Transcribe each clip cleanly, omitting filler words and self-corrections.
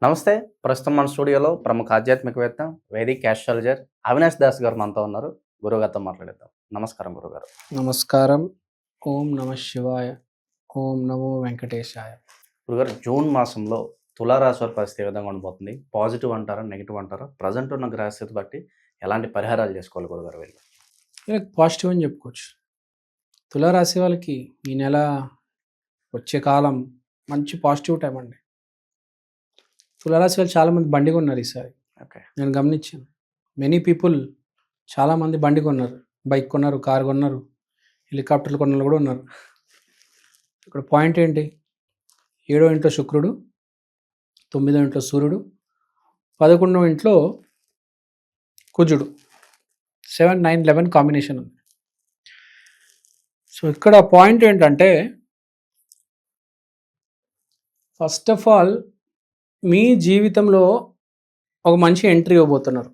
నమస్తే. ప్రస్తుతం మన స్టూడియోలో ప్రముఖ ఆధ్యాత్మికవేత్త, వేదిక్ ఆస్ట్రాలజర్ అవినాష్ దాస్ గారు మనతో ఉన్నారు. గురువుగారితో మాట్లాడేద్దాం. నమస్కారం గురుగారు. నమస్కారం. ఓం నమ శివాయ. ఓం నమో వెంకటేశాయ. గురుగారు, జూన్ మాసంలో తులారాశి వారి పరిస్థితి ఏ విధంగా ఉండబోతుంది? పాజిటివ్ అంటారా, నెగిటివ్ అంటారా? ప్రజెంట్ ఉన్న గ్రహస్థితి బట్టి ఎలాంటి పరిహారాలు చేసుకోవాలి గురుగారు వీళ్ళు? పాజిటివ్ అని చెప్పుకోవచ్చు. తులారాశి వాళ్ళకి ఈ నెల వచ్చే కాలం మంచి పాజిటివ్ టైం అండి. తులారాశి వాళ్ళు చాలామంది బండి కొన్నారు ఈసారి. ఓకే. నేను గమనించాను. మెనీ పీపుల్ చాలామంది బండి కొన్నారు, బైక్ కొన్నారు, కారు కొన్నారు, హెలికాప్టర్లు కొన్న కూడా ఉన్నారు. ఇక్కడ పాయింట్ ఏంటి? 7వ ఇంట్లో శుక్రుడు, 9వ ఇంట్లో సూర్యుడు, 11వ ఇంట్లో కుజుడు, 7, 9, 11 కాంబినేషన్ ఉంది. సో ఇక్కడ పాయింట్ ఏంటంటే, ఫస్ట్ ఆఫ్ ఆల్ మీ జీవితంలో ఒక మంచి ఎంట్రీ ఇవ్వబోతున్నారు.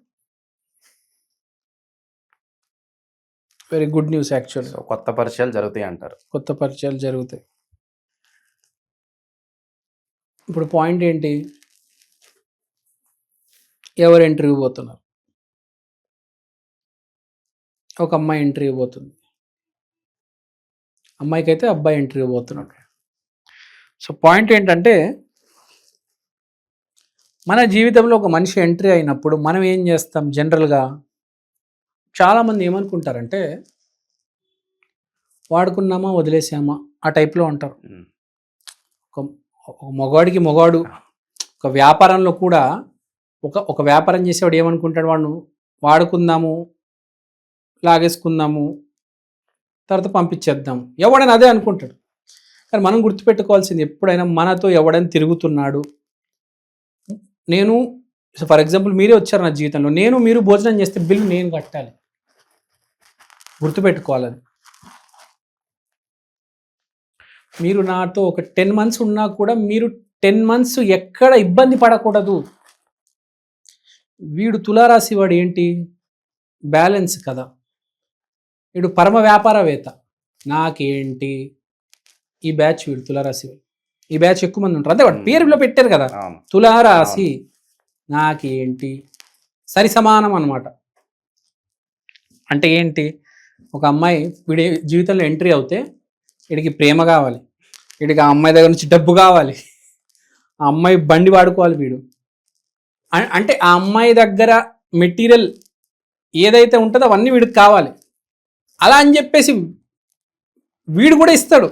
Very good news actually. So కొత్త పరిచయాలు జరుగుతాయి అంటారు. కొత్త పరిచయాలు జరుగుతాయి. ఇప్పుడు పాయింట్ ఏంటి? ఎవరు ఎంట్రీ ఇవ్వబోతున్నారు? ఒక అమ్మాయి ఎంట్రీ ఇవ్వబోతుంది. అమ్మాయికి అయితే అబ్బాయి ఎంట్రీ ఇవ్వబోతున్నాడు. సో పాయింట్ ఏంటంటే, మన జీవితంలో ఒక మనిషి ఎంట్రీ అయినప్పుడు మనం ఏం చేస్తాం? జనరల్గా చాలామంది ఏమనుకుంటారంటే, వాడుకున్నామా వదిలేసామా ఆ టైప్లో ఉంటారు. ఒక మగవాడికి మగవాడు ఒక వ్యాపారంలో కూడా ఒక వ్యాపారం చేసేవాడు ఏమనుకుంటాడు? వాడు వాడుకుందాము, లాగేసుకుందాము, తర్వాత పంపించేద్దాం, ఎవడైనా అదే అనుకుంటాడు. కానీ మనం గుర్తుపెట్టుకోవాల్సింది, ఎప్పుడైనా మనతో ఎవడైనా తిరుగుతున్నాడు. నేను ఫర్ ఎగ్జాంపుల్ మీరే వచ్చారు నా జీవితంలో, మీరు భోజనం చేస్తే బిల్లు నేను కట్టాలి. గుర్తుపెట్టుకోవాలని. మీరు నాతో ఒక 10 months ఉన్నా కూడా మీరు 10 months ఎక్కడ ఇబ్బంది పడకూడదు. వీడు తులారాశి వాడు ఏంటి? బ్యాలెన్స్ కదా. వీడు పరమ వ్యాపారవేత్త. నాకేంటి ఈ బ్యాచ్, వీడు తులారాశి వాడు. ఈ బ్యాచ్ ఎక్కువ మంది ఉంటారు. అంతే, వాడు పేరులో పెట్టారు కదా తులారాశి. నాకేంటి సరి సమానం అన్నమాట. అంటే ఏంటి? ఒక అమ్మాయి వీడి జీవితంలో ఎంట్రీ అవుతే వీడికి ప్రేమ కావాలి, వీడికి ఆ అమ్మాయి దగ్గర నుంచి డబ్బు కావాలి, ఆ అమ్మాయి బండి వాడుకోవాలి వీడు. అంటే ఆ అమ్మాయి దగ్గర మెటీరియల్ ఏదైతే ఉంటుందో అవన్నీ వీడికి కావాలి. అలా అని చెప్పేసి వీడు కూడా ఇస్తాడు.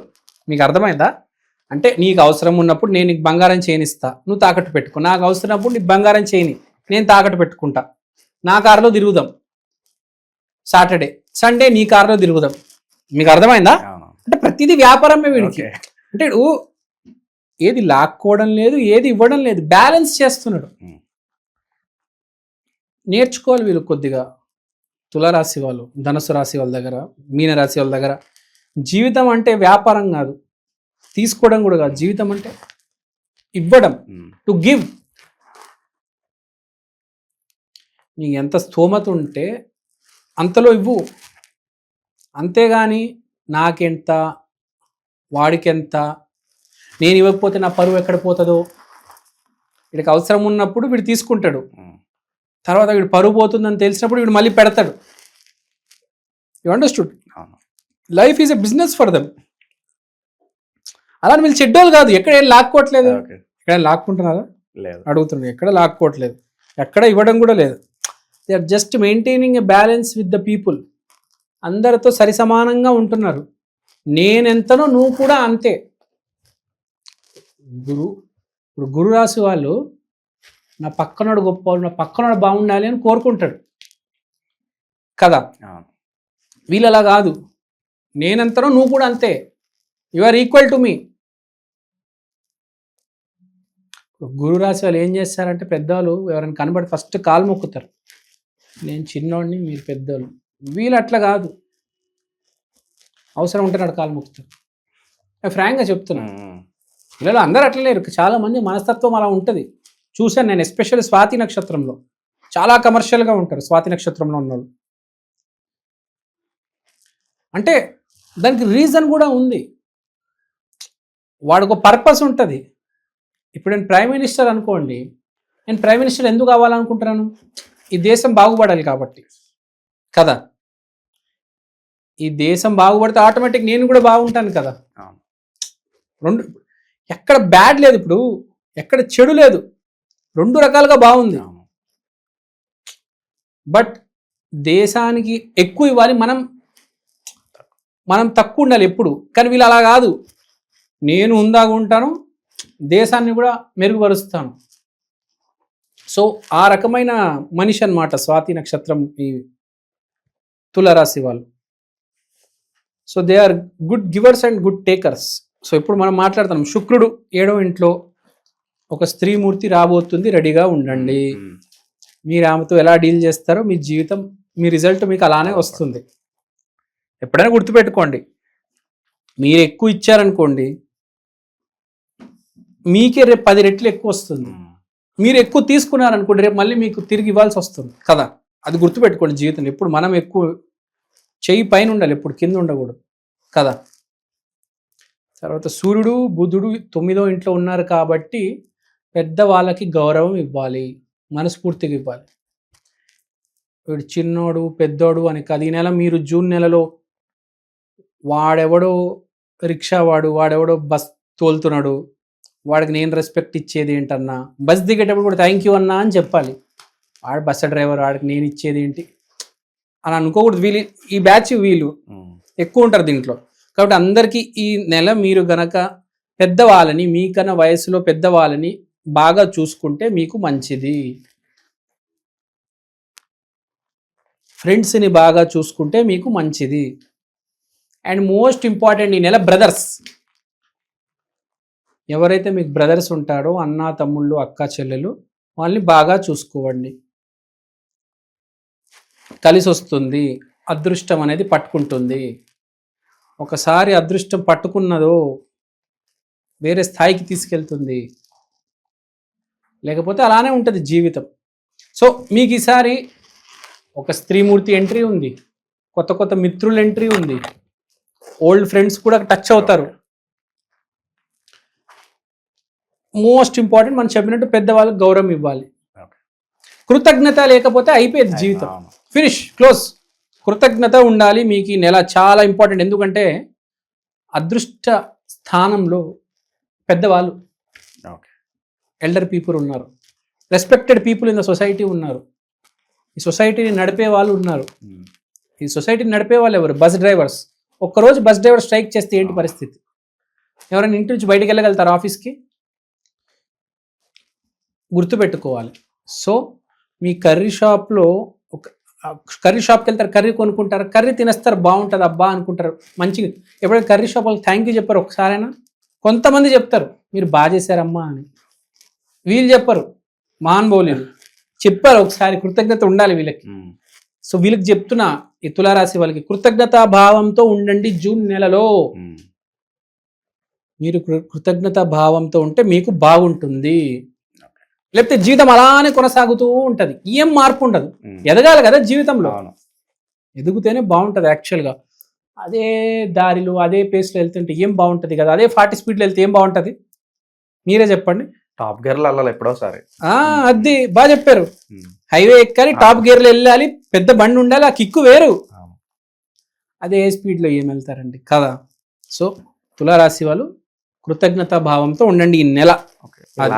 మీకు అర్థమైందా? అంటే నీకు అవసరం ఉన్నప్పుడు నేను నీకు బంగారం చేయనిస్తా, నువ్వు తాకట్టు పెట్టుకో. నాకు అవసరమైనప్పుడు నీకు బంగారం చేయని, నేను తాకట్టు పెట్టుకుంటా. నా కారులో తిరుగుదాం, సాటర్డే సండే నీ కారులో తిరుగుదాం. మీకు అర్థమైందా? అంటే ప్రతిదీ వ్యాపారమే వీడికి. అంటే ఏది లాక్కోవడం లేదు, ఏది ఇవ్వడం లేదు, బ్యాలెన్స్ చేస్తున్నాడు. నేర్చుకోవాలి వీళ్ళు కొద్దిగా. తులారాశి వాళ్ళు, ధనుసు రాశి వాళ్ళ దగ్గర, మీనరాశి వాళ్ళ దగ్గర జీవితం అంటే వ్యాపారం కాదు, తీసుకోవడం కూడా కాదు. జీవితం అంటే ఇవ్వడం, టు గివ్. నీకు ఎంత స్తోమత ఉంటే అంతలో ఇవ్వు. అంతేగాని నాకెంత, వాడికెంత, నేను ఇవ్వకపోతే నా పరువు ఎక్కడ పోతుందో. వీడికి అవసరం ఉన్నప్పుడు వీడు తీసుకుంటాడు, తర్వాత వీడు పరువు పోతుందని తెలిసినప్పుడు వీడు మళ్ళీ పెడతాడు. You understood? Life is a business for them. అలా వీళ్ళు చెడ్డోళ్ళు కాదు. ఎక్కడ ఏం లాక్కోవట్లేదు. ఎక్కడ లాక్కుంటున్నారా? అడుగుతున్నాడు. ఎక్కడ లాక్కోవట్లేదు, ఎక్కడ ఇవ్వడం కూడా లేదు. They are just maintaining a balance with the people. అందరితో సరి సమానంగా ఉంటున్నారు. నేనెంతనో నువ్వు కూడా అంతే. ఇప్పుడు గురు రాశి వాళ్ళు నా పక్కనోడు గొప్పవాళ్ళు, నా పక్కనోడు బాగుండాలి అని కోరుకుంటాడు కదా. వీళ్ళు అలా కాదు. నేనెంతనో నువ్వు కూడా అంతే, you are equal to me. గురు రాశి వాళ్ళు ఏం చేస్తారంటే, పెద్దవాళ్ళు ఎవరైనా కనబడి ఫస్ట్ కాలు మొక్కుతారు. నేను చిన్నోడిని, మీరు పెద్దోళ్ళు. వీళ్ళు అట్లా కాదు. అవసరం ఉంటే నాడు కాలు మొక్కుతారు. ఫ్రాంక్గా చెప్తున్నా. వీళ్ళు అందరూ అట్లా లేరు. చాలామంది మనస్తత్వం అలా ఉంటుంది. చూశాను నేను, ఎస్పెషల్లీ స్వాతి నక్షత్రంలో చాలా కమర్షియల్గా ఉంటారు. స్వాతి నక్షత్రంలో ఉన్నవాళ్ళు అంటే దానికి రీజన్ కూడా ఉంది. వాడికి పర్పస్ ఉంటుంది. ఇప్పుడు నేను ప్రైమ్ మినిస్టర్ అనుకోండి, నేను ప్రైమ్ మినిస్టర్ ఎందుకు కావాలనుకుంటున్నాను? ఈ దేశం బాగుపడాలి కాబట్టి కదా. ఈ దేశం బాగుపడితే ఆటోమేటిక్ నేను కూడా బాగుంటాను కదా. అవును. రెండు ఎక్కడ బ్యాడ్ లేదు, ఇప్పుడు ఎక్కడ చెడు లేదు, రెండు రకాలుగా బాగుంది. అవును. బట్ దేశానికి ఎక్కువ ఇవ్వాలి, మనం తక్కువ ఉండాలి ఎప్పుడు. కానీ వీళ్ళు అలా కాదు, నేను ఉందాగా ఉంటాను, దేశాన్ని కూడా మెరుగుపరుస్తాను. సో ఆ రకమైన మనిషి అన్నమాట స్వాతి నక్షత్రం ఈ తులారాశి వాళ్ళు. So they are good givers and good takers. So ఇప్పుడు మనం మాట్లాడుతున్నాం, శుక్రుడు 7వ ఇంట్లో ఒక స్త్రీమూర్తి రాబోతుంది, రెడీగా ఉండండి. మీరు ఆమెతో ఎలా డీల్ చేస్తారో మీ జీవితం, మీ రిజల్ట్ మీకు అలానే వస్తుంది. ఎప్పుడైనా గుర్తుపెట్టుకోండి, మీరు ఎక్కువ ఇచ్చారనుకోండి మీకే రేపు 10 రెట్లు ఎక్కువ వస్తుంది. మీరు ఎక్కువ తీసుకున్నారనుకోండి రేపు మళ్ళీ మీకు తిరిగి ఇవ్వాల్సి వస్తుంది కదా. అది గుర్తుపెట్టుకోండి జీవితం. ఎప్పుడు మనం ఎక్కువ చెయ్యి పైన ఉండాలి, ఎప్పుడు కింద ఉండకూడదు కదా. తర్వాత సూర్యుడు బుధుడు 9వ ఇంట్లో ఉన్నారు కాబట్టి పెద్దవాళ్ళకి గౌరవం ఇవ్వాలి, మనస్ఫూర్తిగా ఇవ్వాలి. వీడు చిన్నోడు పెద్దోడు అని కాదు. ఈ నెల మీరు జూన్ నెలలో వాడెవడో రిక్షా వాడెవడో బస్ తోలుతున్నాడు, వాడికి నేను రెస్పెక్ట్ ఇచ్చేది ఏంటన్నా, బస్ దిగేటప్పుడు కూడా థ్యాంక్ యూ అన్నా అని చెప్పాలి. వాడు బస్ డ్రైవర్, వాడికి నేను ఇచ్చేది ఏంటి అని అనుకోకూడదు. ఈ బ్యాచ్ వీళ్ళు ఎక్కువ ఉంటారు దీంట్లో. కాబట్టి అందరికీ ఈ నెల మీరు గనక పెద్దవాళ్ళని, మీకన్నా వయసులో పెద్దవాళ్ళని బాగా చూసుకుంటే మీకు మంచిది. ఫ్రెండ్స్ని బాగా చూసుకుంటే మీకు మంచిది. అండ్ మోస్ట్ ఇంపార్టెంట్ ఈ నెల బ్రదర్స్. ఎవరైతే మీకు బ్రదర్స్ ఉంటారో, అన్న తమ్ముళ్ళు అక్క చెల్లెలు, వాళ్ళని బాగా చూసుకోవండి. కలిసి వస్తుంది, అదృష్టం అనేది పట్టుకుంటుంది. ఒకసారి అదృష్టం పట్టుకున్నదో వేరే స్థాయికి తీసుకెళ్తుంది, లేకపోతే అలానే ఉంటుంది జీవితం. సో మీకు ఈసారి ఒక స్త్రీమూర్తి ఎంట్రీ ఉంది, కొత్త కొత్త మిత్రుల ఎంట్రీ ఉంది, ఓల్డ్ ఫ్రెండ్స్ కూడా టచ్ అవుతారు. మోస్ట్ ఇంపార్టెంట్ మనం చెప్పినట్టు పెద్దవాళ్ళకి గౌరవం ఇవ్వాలి. కృతజ్ఞత లేకపోతే అయిపోయేది జీవితం, ఫినిష్, క్లోజ్. కృతజ్ఞత ఉండాలి మీకు ఈ నెల, చాలా ఇంపార్టెంట్. ఎందుకంటే అదృష్ట స్థానంలో పెద్దవాళ్ళు, ఎల్డర్ పీపుల్ ఉన్నారు, respected people in the society ఉన్నారు, ఈ సొసైటీని నడిపే వాళ్ళు ఉన్నారు. ఈ సొసైటీని నడిపే వాళ్ళు ఎవరు? Bus drivers. ఒక్కరోజు బస్ డ్రైవర్ స్ట్రైక్ చేస్తే ఏంటి పరిస్థితి? ఎవరైనా ఇంటి నుంచి బయటికి వెళ్ళగలుగుతారు ఆఫీస్కి? గుర్తుపెట్టుకోవాలి. సో మీ కర్రీ షాప్లో కర్రీ షాప్కి వెళ్తారు, కర్రీ కొనుక్కుంటారు, కర్రీ తినేస్తారు, బాగుంటుంది అబ్బా అనుకుంటారు, మంచిగా. ఎప్పుడైనా కర్రీ షాప్ వాళ్ళకి థ్యాంక్ యూ చెప్పారు ఒకసారైనా? కొంతమంది చెప్తారు మీరు బాగా చేశారమ్మా అని, వీళ్ళు చెప్పరు. మహానుభావులు చెప్పారు ఒకసారి, కృతజ్ఞత ఉండాలి వీళ్ళకి. సో వీళ్ళకి చెప్తున్నా, ఈ తులారాశి వాళ్ళకి కృతజ్ఞతా భావంతో ఉండండి. జూన్ నెలలో మీరు కృతజ్ఞతా భావంతో ఉంటే మీకు బాగుంటుంది. లేకపోతే జీవితం అలానే కొనసాగుతూ ఉంటుంది, ఏం మార్పు ఉండదు. ఎదగాలి కదా జీవితంలో, ఎదుగుతేనే బాగుంటుంది యాక్చువల్గా. అదే దారిలో అదే పేస్లో వెళ్తుంటే ఏం బాగుంటుంది కదా, అదే 40 స్పీడ్లో వెళ్తే ఏం బాగుంటుంది? మీరే చెప్పండి. టాప్ గేర్లో వెళ్ళాలి ఎప్పుడోసారి. అది బాగా చెప్పారు. హైవే ఎక్కాలి, టాప్ గేర్లో వెళ్ళాలి, పెద్ద బండి ఉండాలి, ఆ కిక్కు వేరు. అదే స్పీడ్లో ఏం వెళ్తారండి కదా. సో తులారాశి వాళ్ళు కృతజ్ఞతా భావంతో ఉండండి ఈ నెల.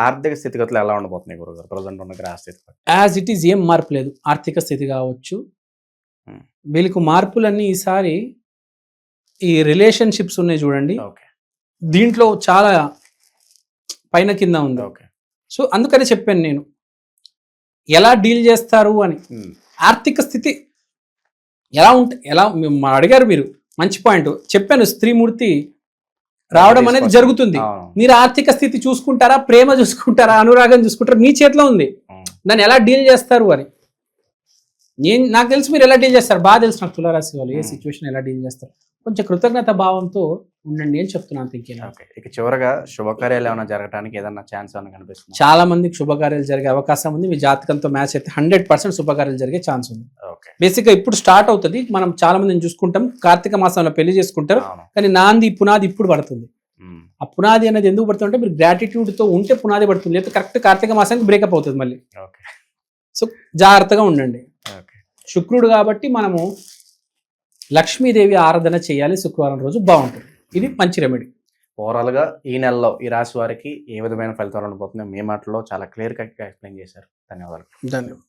ఆర్థిక స్థితిగతులు ఎలా ఉండబోతున్నాయి గురుగారు ప్రజెంట్ ఉన్న గ్రహ స్థితి? యాజ్ ఇట్ ఈస్ ఏం మార్పు లేదు. ఆర్థిక స్థితి కావచ్చు, వీళ్ళకు మార్పులన్నీ ఈసారి ఈ రిలేషన్షిప్స్ ఉన్నాయి చూడండి, దీంట్లో చాలా పైన కింద ఉంది. సో అందుకని చెప్పాను నేను ఎలా డీల్ చేస్తారు అని. ఆర్థిక స్థితి ఎలా అడిగారు మీరు, మంచి పాయింట్ చెప్పాను. స్త్రీమూర్తి రావడం అనేది జరుగుతుంది. మీరు ఆర్థిక స్థితి చూసుకుంటారా, ప్రేమ చూసుకుంటారా, అనురాగం చూసుకుంటారా, మీ చేతిలో ఉంది. దాన్ని ఎలా డీల్ చేస్తారు అని నాకు తెలుసు. మీరు ఎలా డీల్ చేస్తారు బాగా తెలుసు నాకు. తులారాశి వాళ్ళు ఏ సిచ్యువేషన్ ఎలా డీల్ చేస్తారు, కొంచెం కృతజ్ఞత భావంతో ఉండండి అని చెప్తున్నాను. ఇక చివరగా శుభకార్యాలు ఏమైనా జరగడానికి ఏదైనా ఛాన్స్ ఏమైనా కనిపిస్తుంది? చాలా మందికి శుభకార్యాలు జరిగే అవకాశం ఉంది. మీ జాతకంతో మ్యాచ్ అయితే 100% శుభకార్యాలు జరిగే ఛాన్స్ ఉంది. బేసిక్గా ఇప్పుడు స్టార్ట్ అవుతుంది. మనం చాలా మందిని చూసుకుంటాం, కార్తీక మాసంలో పెళ్లి చేసుకుంటారు, కానీ నాంది పునాది ఇప్పుడు పడుతుంది. ఆ పునాది అనేది ఎందుకు పడుతుందంటే మీరు గ్రాటిట్యూడ్తో ఉంటే పునాది పడుతుంది, లేకపోతే కరెక్ట్ కార్తీక మాసానికి బ్రేకప్ అవుతుంది మళ్ళీ. ఓకే. సో జాగ్రత్తగా ఉండండి. ఓకే. శుక్రుడు కాబట్టి మనము లక్ష్మీదేవి ఆరాధన చేయాలి శుక్రవారం రోజు, బాగుంటుంది. ఇది మంచి రెమెడీ. ఓవరాల్గా ఈ నెలలో ఈ రాశి వారికి ఏ విధమైన ఫలితాలు ఉండబోతున్నాయో మీ మాటల్లో చాలా క్లియర్ కట్గా ఎక్స్ప్లెయిన్ చేశారు. ధన్యవాదాలు. ధన్యవాదాలు.